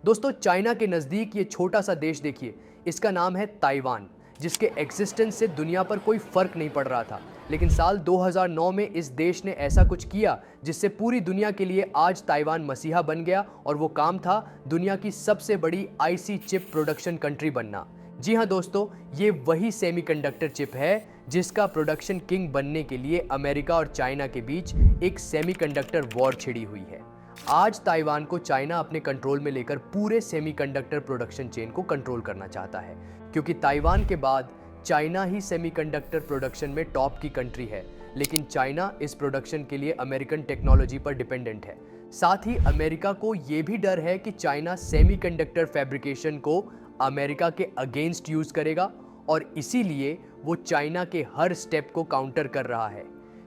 दोस्तों, चाइना के नज़दीक ये छोटा सा देश देखिए, इसका नाम है ताइवान, जिसके एग्जिस्टेंस से दुनिया पर कोई फर्क नहीं पड़ रहा था। लेकिन साल 2009 में इस देश ने ऐसा कुछ किया जिससे पूरी दुनिया के लिए आज ताइवान मसीहा बन गया, और वो काम था दुनिया की सबसे बड़ी आईसी चिप प्रोडक्शन कंट्री बनना। जी हाँ दोस्तों, ये वही सेमीकंडक्टर चिप है जिसका प्रोडक्शन किंग बनने के लिए अमेरिका और चाइना के बीच एक सेमीकंडक्टर वॉर छिड़ी हुई है। आज ताइवान को चाइना अपने कंट्रोल में लेकर पूरे सेमीकंडक्टर प्रोडक्शन चेन को कंट्रोल करना चाहता है, क्योंकि ताइवान के बाद चाइना ही सेमीकंडक्टर प्रोडक्शन में टॉप की कंट्री है। लेकिन चाइना इस प्रोडक्शन के लिए अमेरिकन टेक्नोलॉजी पर डिपेंडेंट है। साथ ही अमेरिका को यह भी डर है कि चाइना सेमीकंडक्टर फैब्रिकेशन को अमेरिका के अगेंस्ट यूज करेगा, और इसीलिए वो चाइना के हर स्टेप को काउंटर कर रहा है,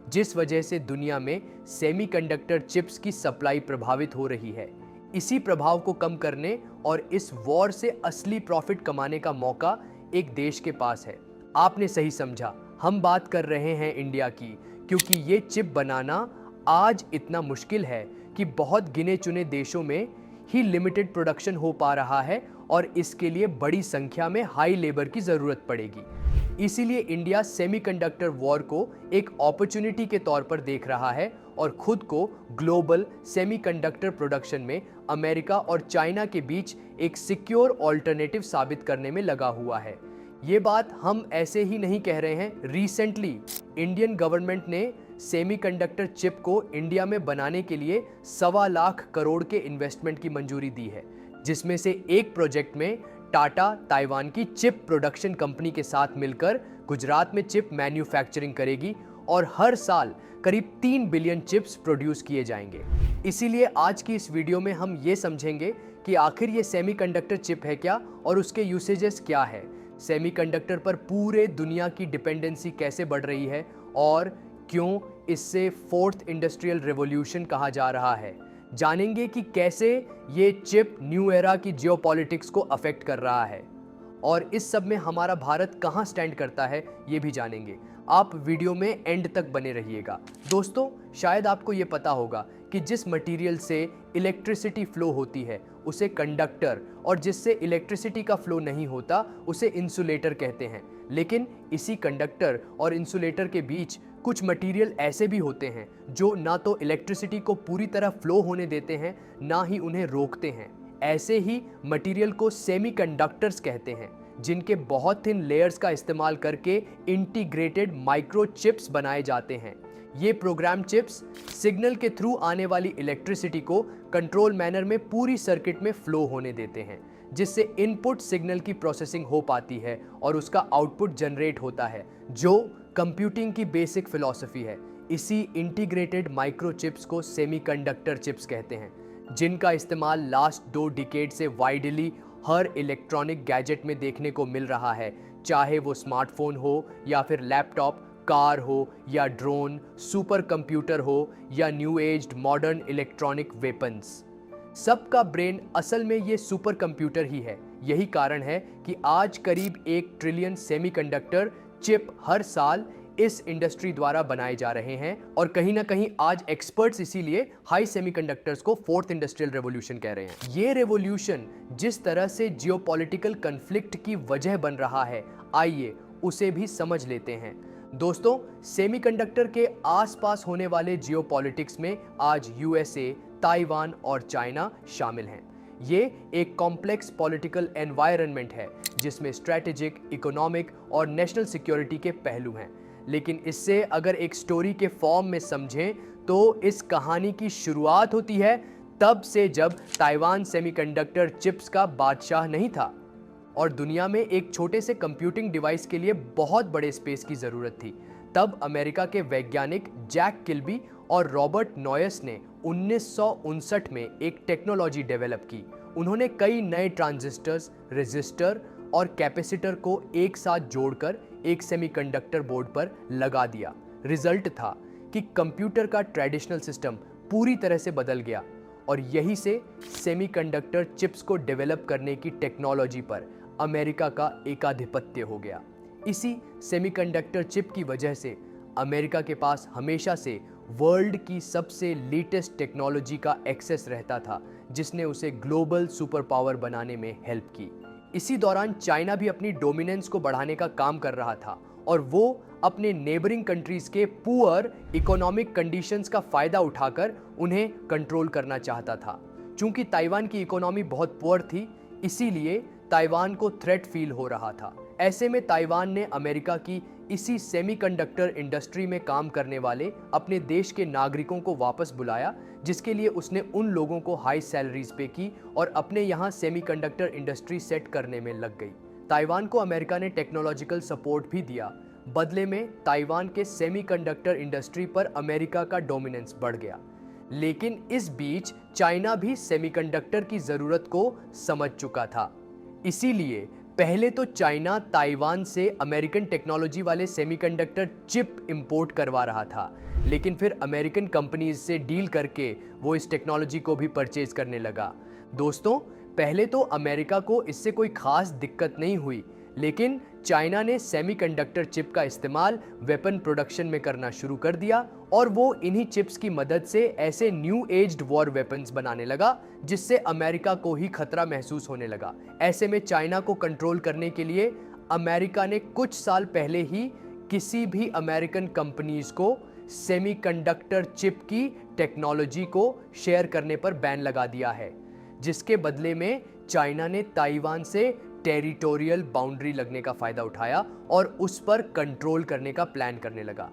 जिस वजह से दुनिया में सेमीकंडक्टर चिप्स की सप्लाई प्रभावित हो रही है। इसी प्रभाव को कम करने और इस वॉर से असली प्रॉफिट कमाने का मौका एक देश के पास है। आपने सही समझा, हम बात कर रहे हैं इंडिया की, क्योंकि ये चिप बनाना आज इतना मुश्किल है कि बहुत गिने चुने देशों में ही लिमिटेड प्रोडक्शन हो पा रहा है, और इसके लिए बड़ी संख्या में हाई लेबर की ज़रूरत पड़ेगी। इसीलिए इंडिया सेमीकंडक्टर वॉर को एक अपॉर्चुनिटी के तौर पर देख रहा है और खुद को ग्लोबल सेमीकंडक्टर प्रोडक्शन में अमेरिका और चाइना के बीच एक सिक्योर ऑल्टरनेटिव साबित करने में लगा हुआ है। ये बात हम ऐसे ही नहीं कह रहे हैं। रिसेंटली इंडियन गवर्नमेंट ने सेमीकंडक्टर चिप को इंडिया में बनाने के लिए 1.25 लाख करोड़ के इन्वेस्टमेंट की मंजूरी दी है, जिसमें से एक प्रोजेक्ट में टाटा ताइवान की चिप प्रोडक्शन कंपनी के साथ मिलकर गुजरात में चिप मैन्युफैक्चरिंग करेगी, और हर साल करीब 3 बिलियन चिप्स प्रोड्यूस किए जाएंगे। इसीलिए आज की इस वीडियो में हम ये समझेंगे कि आखिर ये सेमीकंडक्टर चिप है क्या और उसके यूसेजेस क्या है, सेमीकंडक्टर पर पूरे दुनिया की डिपेंडेंसी कैसे बढ़ रही है, और क्यों इससे फोर्थ इंडस्ट्रियल रेवोल्यूशन कहा जा रहा है। जानेंगे कि कैसे ये चिप न्यू एरा की जियोपॉलिटिक्स को अफेक्ट कर रहा है, और इस सब में हमारा भारत कहाँ स्टैंड करता है ये भी जानेंगे। आप वीडियो में एंड तक बने रहिएगा। दोस्तों, शायद आपको ये पता होगा कि जिस मटेरियल से इलेक्ट्रिसिटी फ्लो होती है उसे कंडक्टर, और जिससे इलेक्ट्रिसिटी का फ्लो नहीं होता उसे इंसुलेटर कहते हैं। लेकिन इसी कंडक्टर और इंसुलेटर के बीच कुछ मटेरियल ऐसे भी होते हैं जो ना तो इलेक्ट्रिसिटी को पूरी तरह फ्लो होने देते हैं, ना ही उन्हें रोकते हैं। ऐसे ही मटेरियल को सेमीकंडक्टर्स कहते हैं, जिनके बहुत थिन लेयर्स का इस्तेमाल करके इंटीग्रेटेड माइक्रोचिप्स बनाए जाते हैं। ये प्रोग्राम चिप्स सिग्नल के थ्रू आने वाली इलेक्ट्रिसिटी को कंट्रोल मैनर में पूरी सर्किट में फ्लो होने देते हैं, जिससे इनपुट सिग्नल की प्रोसेसिंग हो पाती है और उसका आउटपुट जनरेट होता है, जो कंप्यूटिंग की बेसिक फिलॉसफी है। इसी इंटीग्रेटेड माइक्रोचिप्स को सेमीकंडक्टर चिप्स कहते हैं, जिनका इस्तेमाल लास्ट 2 डिकेड से वाइडली हर इलेक्ट्रॉनिक गैजेट में देखने को मिल रहा है, चाहे वो स्मार्टफोन हो या फिर लैपटॉप, कार हो या ड्रोन, सुपर कंप्यूटर हो या new aged modern electronic weapons. सबका ब्रेन असल में ये सुपर कंप्यूटर ही है। यही कारण है कि आज करीब 1 ट्रिलियन सेमीकंडक्टर चिप हर साल इस इंडस्ट्री द्वारा बनाए जा रहे हैं, और कहीं ना कहीं आज एक्सपर्ट्स इसीलिए हाई सेमीकंडक्टर्स को फोर्थ इंडस्ट्रियल रेवोल्यूशन कह रहे हैं। ये रेवोल्यूशन जिस तरह से जियोपॉलिटिकल कन्फ्लिक्ट की वजह बन रहा है, आइए उसे भी समझ लेते हैं। दोस्तों, सेमीकंडक्टर के आसपास होने वाले जियोपॉलिटिक्स में आज यूएसए, ताइवान और चाइना शामिल हैं। ये एक कॉम्प्लेक्स पॉलिटिकल एनवायरनमेंट है जिसमें स्ट्रैटेजिक, इकोनॉमिक और नेशनल सिक्योरिटी के पहलू हैं। लेकिन इससे अगर एक स्टोरी के फॉर्म में समझें तो इस कहानी की शुरुआत होती है तब से जब ताइवान सेमीकंडक्टर चिप्स का बादशाह नहीं था, और दुनिया में एक छोटे से कंप्यूटिंग डिवाइस के लिए बहुत बड़े स्पेस की ज़रूरत थी। तब अमेरिका के वैज्ञानिक जैक किल्बी और रॉबर्ट नॉयस ने 1959 में एक टेक्नोलॉजी डेवलप की। उन्होंने कई नए ट्रांजिस्टर्स, रेजिस्टर और कैपेसिटर को एक साथ जोड़कर एक सेमीकंडक्टर बोर्ड पर लगा दिया। रिजल्ट था कि कंप्यूटर का ट्रेडिशनल सिस्टम पूरी तरह से बदल गया, और यही से सेमीकंडक्टर चिप्स को डेवलप करने की टेक्नोलॉजी पर अमेरिका का एकाधिपत्य हो गया। इसी सेमीकंडक्टर चिप की वजह से अमेरिका के पास हमेशा से वर्ल्ड की सबसे लेटेस्ट टेक्नोलॉजी का एक्सेस रहता था, जिसने उसे ग्लोबल सुपर पावर बनाने में हेल्प की। इसी दौरान चाइना भी अपनी डोमिनेंस को बढ़ाने का काम कर रहा था और वो अपने नेबरिंग कंट्रीज के पुअर इकोनॉमिक कंडीशंस का फायदा उठाकर उन्हें कंट्रोल करना चाहता था। चूंकि ताइवान की इकोनॉमी बहुत पुअर थी, इसीलिए ताइवान को थ्रेट फील हो रहा था। ऐसे में ताइवान ने अमेरिका की इसी सेमीकंडक्टर इंडस्ट्री में काम करने वाले अपने देश के नागरिकों को वापस बुलाया, जिसके लिए उसने उन लोगों को हाई सैलरीज पे की और अपने यहाँ सेमीकंडक्टर इंडस्ट्री सेट करने में लग गई। ताइवान को अमेरिका ने टेक्नोलॉजिकल सपोर्ट भी दिया। बदले में ताइवान के सेमीकंडक्टर इंडस्ट्री पर अमेरिका का डोमिनेंस बढ़ गया। लेकिन इस बीच चाइना भी सेमीकंडक्टर की जरूरत को समझ चुका था। इसीलिए पहले तो चाइना ताइवान से अमेरिकन टेक्नोलॉजी वाले सेमीकंडक्टर चिप इंपोर्ट करवा रहा था, लेकिन फिर अमेरिकन कंपनीज से डील करके वो इस टेक्नोलॉजी को भी परचेज करने लगा। दोस्तों, पहले तो अमेरिका को इससे कोई खास दिक्कत नहीं हुई, लेकिन चाइना ने सेमीकंडक्टर चिप का इस्तेमाल वेपन प्रोडक्शन में करना शुरू कर दिया और वो इन्हीं चिप्स की मदद से ऐसे न्यू एज्ड वॉर वेपन्स बनाने लगा जिससे अमेरिका को ही खतरा महसूस होने लगा। ऐसे में चाइना को कंट्रोल करने के लिए अमेरिका ने कुछ साल पहले ही किसी भी अमेरिकन कंपनीज को सेमीकंडक्टर चिप की टेक्नोलॉजी को शेयर करने पर बैन लगा दिया है, जिसके बदले में चाइना ने ताइवान से टेरिटोरियल बाउंड्री लगने का फायदा उठाया और उस पर कंट्रोल करने का प्लान करने लगा।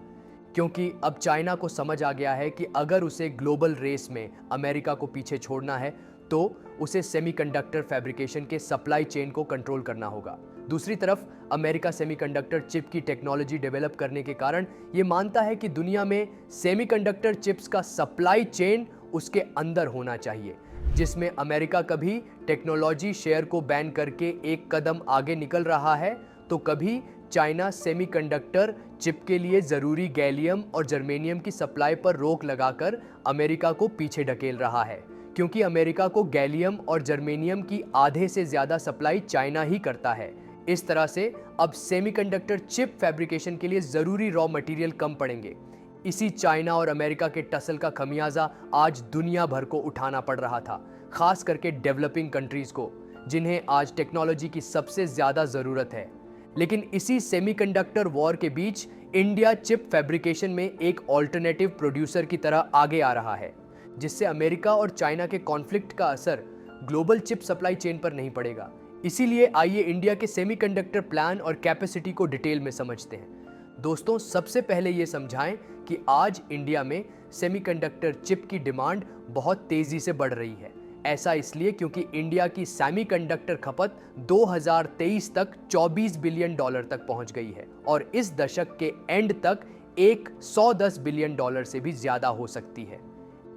क्योंकि अब चाइना को समझ आ गया है कि अगर उसे ग्लोबल रेस में अमेरिका को पीछे छोड़ना है तो उसे सेमीकंडक्टर फैब्रिकेशन के सप्लाई चेन को कंट्रोल करना होगा। दूसरी तरफ अमेरिका सेमीकंडक्टर चिप की टेक्नोलॉजी डेवलप करने के कारण ये मानता है कि दुनिया में सेमीकंडक्टर चिप्स का सप्लाई चेन उसके अंदर होना चाहिए, जिसमें अमेरिका कभी टेक्नोलॉजी शेयर को बैन करके एक कदम आगे निकल रहा है तो कभी चाइना सेमीकंडक्टर चिप के लिए जरूरी गैलियम और जर्मेनियम की सप्लाई पर रोक लगाकर अमेरिका को पीछे ढकेल रहा है, क्योंकि अमेरिका को गैलियम और जर्मेनियम की आधे से ज्यादा सप्लाई चाइना ही करता है। इस तरह से अब सेमीकंडक्टर चिप फैब्रिकेशन के लिए जरूरी रॉ मटेरियल कम पड़ेंगे। इसी चाइना और अमेरिका के टसल का खमियाजा आज दुनिया भर को उठाना पड़ रहा था, खास करके डेवलपिंग कंट्रीज को, जिन्हें आज टेक्नोलॉजी की सबसे ज्यादा जरूरत है। लेकिन इसी सेमीकंडक्टर वॉर के बीच इंडिया चिप फैब्रिकेशन में एक ऑल्टरनेटिव प्रोड्यूसर की तरह आगे आ रहा है, जिससे अमेरिका और चाइना के कॉन्फ्लिक्ट का असर ग्लोबल चिप सप्लाई चेन पर नहीं पड़ेगा। इसीलिए आइए इंडिया के सेमीकंडक्टर प्लान और कैपेसिटी को डिटेल में समझते हैं। दोस्तों, सबसे पहले ये समझाएं कि आज इंडिया में सेमीकंडक्टर चिप की डिमांड बहुत तेजी से बढ़ रही है। ऐसा इसलिए क्योंकि इंडिया की सेमीकंडक्टर खपत 2023 तक $24 बिलियन तक पहुंच गई है और इस दशक के एंड तक एक $110 बिलियन से भी ज्यादा हो सकती है।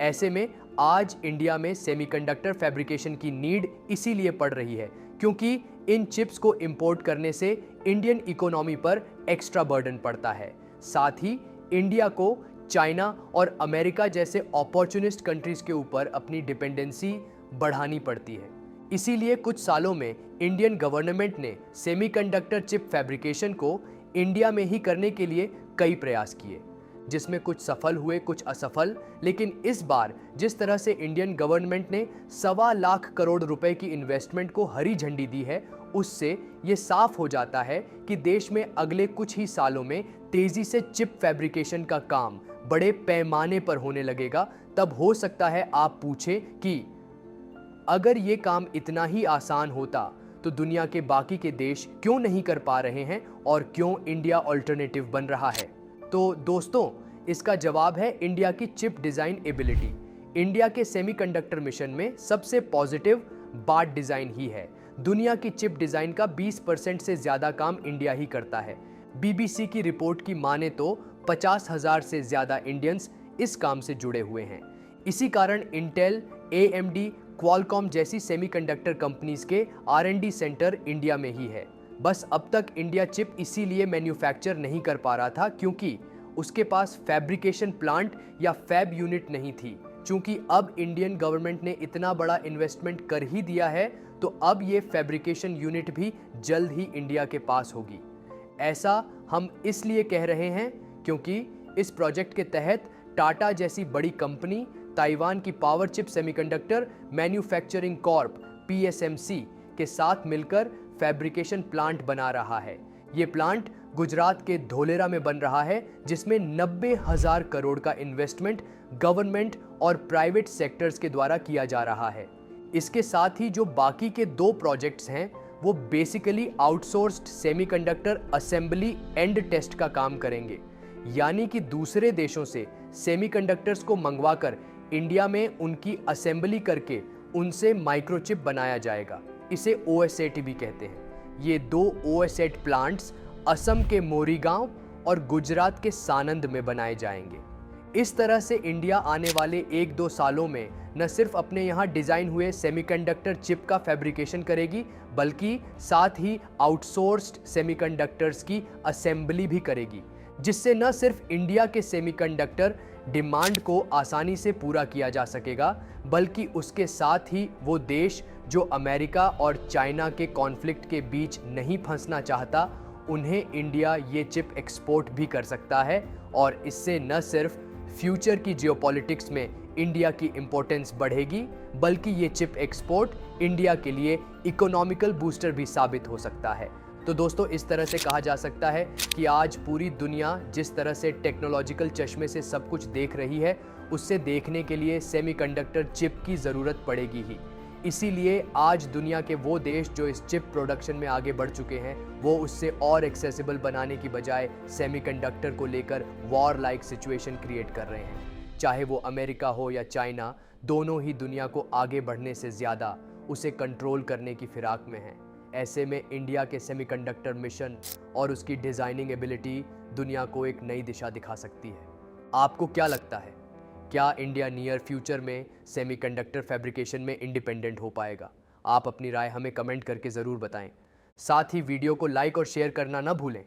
ऐसे में आज इंडिया में सेमीकंडक्टर फैब्रिकेशन की नीड इसीलिए पड़ रही है क्योंकि इन चिप्स को इंपोर्ट करने से इंडियन इकोनॉमी पर एक्स्ट्रा बर्डन पड़ता है। साथ ही इंडिया को चाइना और अमेरिका जैसे अपॉर्चुनिस्ट कंट्रीज के ऊपर अपनी डिपेंडेंसी बढ़ानी पड़ती है। इसीलिए कुछ सालों में इंडियन गवर्नमेंट ने सेमीकंडक्टर चिप फैब्रिकेशन को इंडिया में ही करने के लिए कई प्रयास किए, जिसमें कुछ सफल हुए, कुछ असफल। लेकिन इस बार जिस तरह से इंडियन गवर्नमेंट ने 1.25 लाख करोड़ रुपए की इन्वेस्टमेंट को हरी झंडी दी है, उससे ये साफ हो जाता है कि देश में अगले कुछ ही सालों में तेजी से चिप फैब्रिकेशन का काम बड़े पैमाने पर होने लगेगा। तब हो सकता है आप पूछें कि अगर ये काम इतना ही आसान होता तो दुनिया के बाकी के देश क्यों नहीं कर पा रहे हैं और क्यों इंडिया अल्टरनेटिव बन रहा है? तो दोस्तों, इसका जवाब है इंडिया की चिप डिजाइन एबिलिटी। इंडिया के सेमीकंडक्टर मिशन में सबसे पॉजिटिव बात डिजाइन ही है। दुनिया की चिप डिजाइन का 20% से ज्यादा काम इंडिया ही करता है। बीबीसी की रिपोर्ट की माने तो 50,000 से ज्यादा इंडियंस इस काम से जुड़े हुए हैं। इसी कारण इंटेल, AMD, क्वालकॉम जैसी सेमीकंडक्टर कंपनीज के R&D सेंटर इंडिया में ही है। बस अब तक इंडिया चिप इसीलिए मैन्युफैक्चर नहीं कर पा रहा था क्योंकि उसके पास फैब्रिकेशन प्लांट या फैब यूनिट नहीं थी। चूंकि अब इंडियन गवर्नमेंट ने इतना बड़ा इन्वेस्टमेंट कर ही दिया है तो अब ये फैब्रिकेशन यूनिट भी जल्द ही इंडिया के पास होगी। ऐसा हम इसलिए कह रहे हैं क्योंकि इस प्रोजेक्ट के तहत टाटा जैसी बड़ी कंपनी ताइवान की power chip semiconductor manufacturing Corp PSMC के साथ मिलकर फैब्रिकेशन प्लांट बना रहा है। ये प्लांट गुजरात के धोलेरा में बन रहा है, जिसमें 90,000 करोड़ का इन्वेस्टमेंट गवर्नमेंट और प्राइवेट सेक्टर्स के द्वारा किया जा रहा है। इसके साथ ही जो बाकी के 2 प्रोजेक्ट्स हैं वो basically outsourced semiconductor assembly and test का काम करेंगे, यानी कि दूसरे देशों से सेमीकंडक्टर्स को मंगवाकर इंडिया में उनकी असेंबली करके उनसे माइक्रोचिप बनाया जाएगा। इसे OSAT भी कहते हैं। ये 2 OSAT प्लांट्स असम के मोरीगांव और गुजरात के सानंद में बनाए जाएंगे। इस तरह से इंडिया आने वाले 1-2 सालों में न सिर्फ अपने यहाँ डिज़ाइन हुए सेमीकंडक्टर चिप का फैब्रिकेशन करेगी, बल्कि साथ ही आउटसोर्स्ड सेमीकंडक्टर्स की असेंबली भी करेगी, जिससे न सिर्फ इंडिया के सेमीकंडक्टर डिमांड को आसानी से पूरा किया जा सकेगा, बल्कि उसके साथ ही वो देश जो अमेरिका और चाइना के कॉन्फ्लिक्ट के बीच नहीं फंसना चाहता, उन्हें इंडिया ये चिप एक्सपोर्ट भी कर सकता है। और इससे न सिर्फ फ्यूचर की जियोपॉलिटिक्स में इंडिया की इंपॉर्टेंस बढ़ेगी, बल्कि ये चिप एक्सपोर्ट इंडिया के लिए इकोनॉमिकल बूस्टर भी साबित हो सकता है। तो दोस्तों, इस तरह से कहा जा सकता है कि आज पूरी दुनिया जिस तरह से टेक्नोलॉजिकल चश्मे से सब कुछ देख रही है, उससे देखने के लिए सेमीकंडक्टर चिप की ज़रूरत पड़ेगी ही। इसीलिए आज दुनिया के वो देश जो इस चिप प्रोडक्शन में आगे बढ़ चुके हैं, वो उससे और एक्सेसिबल बनाने की बजाय सेमीकंडक्टर को लेकर वॉर लाइक सिचुएशन क्रिएट कर रहे हैं। चाहे वो अमेरिका हो या चाइना, दोनों ही दुनिया को आगे बढ़ने से ज़्यादा उसे कंट्रोल करने की फिराक में हैं। ऐसे में इंडिया के सेमीकंडक्टर मिशन और उसकी डिज़ाइनिंग एबिलिटी दुनिया को एक नई दिशा दिखा सकती है। आपको क्या लगता है, क्या इंडिया नियर फ्यूचर में सेमीकंडक्टर फैब्रिकेशन में इंडिपेंडेंट हो पाएगा? आप अपनी राय हमें कमेंट करके ज़रूर बताएं। साथ ही वीडियो को लाइक और शेयर करना ना भूलें।